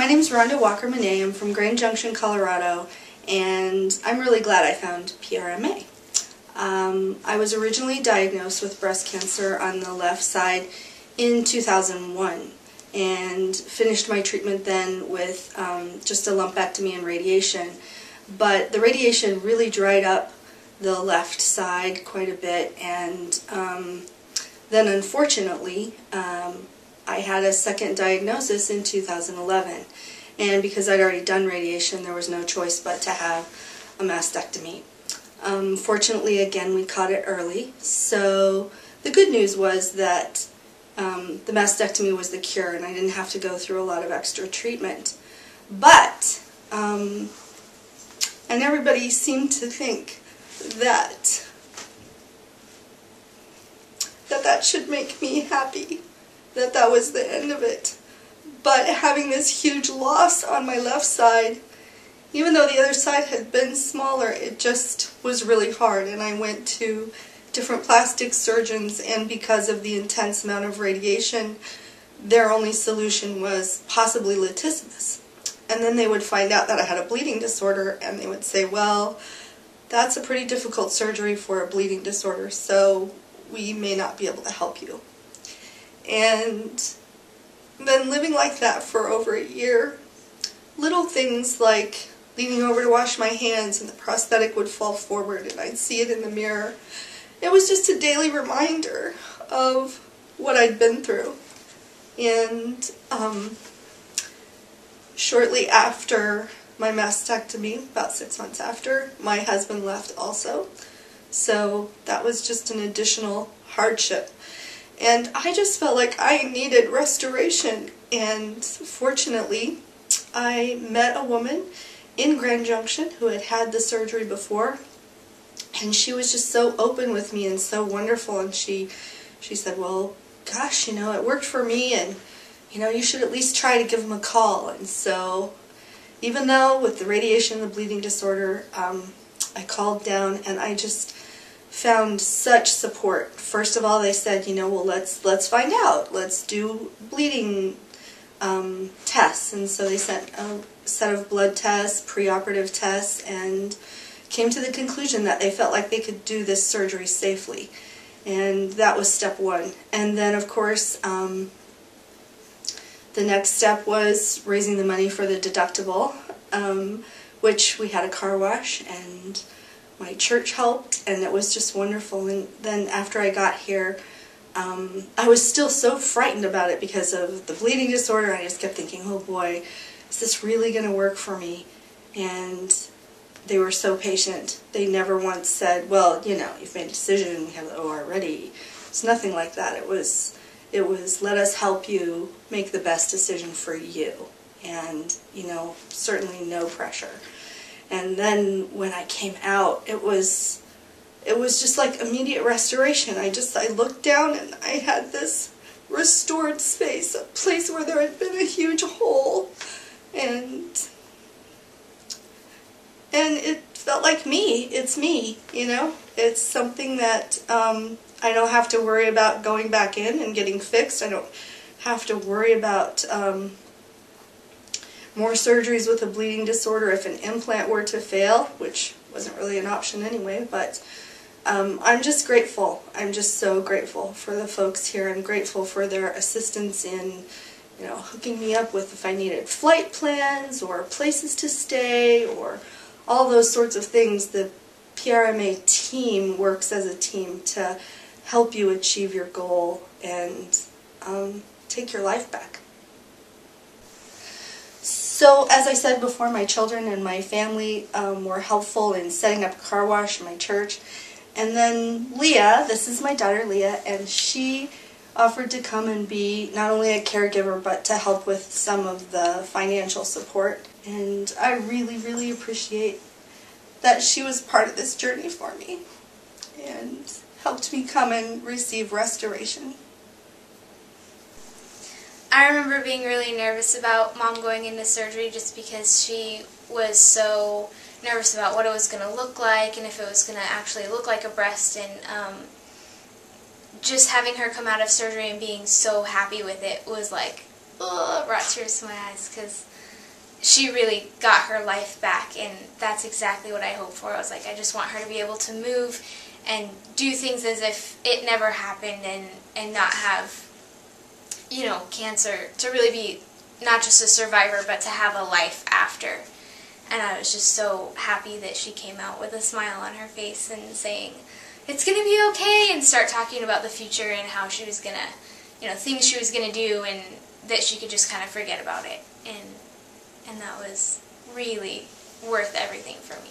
My name is Rhonda Walker-Monet. I'm from Grand Junction, Colorado, and I'm really glad I found PRMA. I was originally diagnosed with breast cancer on the left side in 2001 and finished my treatment then with just a lumpectomy and radiation. But the radiation really dried up the left side quite a bit, and then unfortunately I had a second diagnosis in 2011, and because I'd already done radiation there was no choice but to have a mastectomy. Fortunately, again, we caught it early, so the good news was that the mastectomy was the cure and I didn't have to go through a lot of extra treatment. But, and everybody seemed to think that that should make me happy, that was the end of it. But having this huge loss on my left side, even though the other side had been smaller, it just was really hard, and I went to different plastic surgeons, and because of the intense amount of radiation, their only solution was possibly latissimus. And then they would find out that I had a bleeding disorder, and they would say, well, that's a pretty difficult surgery for a bleeding disorder, so we may not be able to help you. And then living like that for over a year, little things like leaning over to wash my hands and the prosthetic would fall forward and I'd see it in the mirror. It was just a daily reminder of what I'd been through. And shortly after my mastectomy, about 6 months after, my husband left also. So that was just an additional hardship. And I just felt like I needed restoration. And fortunately, I met a woman in Grand Junction who had had the surgery before, and she was just so open with me and so wonderful, and she said, well, gosh, it worked for me, and you should at least try to give him a call. And so even though with the radiation and the bleeding disorder, I called down and I just found such support. First of all, they said, well, let's find out, let's do bleeding tests. And so they sent a set of blood tests, preoperative tests, and came to the conclusion that they felt like they could do this surgery safely. And that was step one. And then, of course, the next step was raising the money for the deductible, which we had a car wash, and my church helped, and it was just wonderful. And then after I got here, I was still so frightened about it because of the bleeding disorder. I just kept thinking, oh boy, is this really going to work for me? And they were so patient. They never once said, well, you've made a decision, we have the OR ready. It's nothing like that. It was let us help you make the best decision for you. And, certainly no pressure. And then when I came out, it was just like immediate restoration. I looked down and I had this restored space, a place where there had been a huge hole, and it felt like me. It's me, It's something that I don't have to worry about going back in and getting fixed. I don't have to worry about more surgeries with a bleeding disorder if an implant were to fail, which wasn't really an option anyway. But I'm just grateful. I'm just so grateful for the folks here. I'm grateful for their assistance in, hooking me up with if I needed flight plans or places to stay or all those sorts of things. The PRMA team works as a team to help you achieve your goal and take your life back. So, as I said before, my children and my family were helpful in setting up a car wash in my church. And then Leah, this is my daughter Leah, and she offered to come and be not only a caregiver but to help with some of the financial support. And I really, really appreciate that she was part of this journey for me and helped me come and receive restoration. I remember being really nervous about Mom going into surgery just because she was so nervous about what it was going to look like and if it was going to actually look like a breast, and just having her come out of surgery and being so happy with it was like, oh, it brought tears to my eyes, because she really got her life back, and that's exactly what I hope for. I was like, I just want her to be able to move and do things as if it never happened, and not have, you know, cancer, to really be not just a survivor, but to have a life after. And I was just so happy that she came out with a smile on her face and saying, it's going to be okay, and start talking about the future and how she was going to, you know, things she was going to do, and that she could just kind of forget about it. And that was really worth everything for me.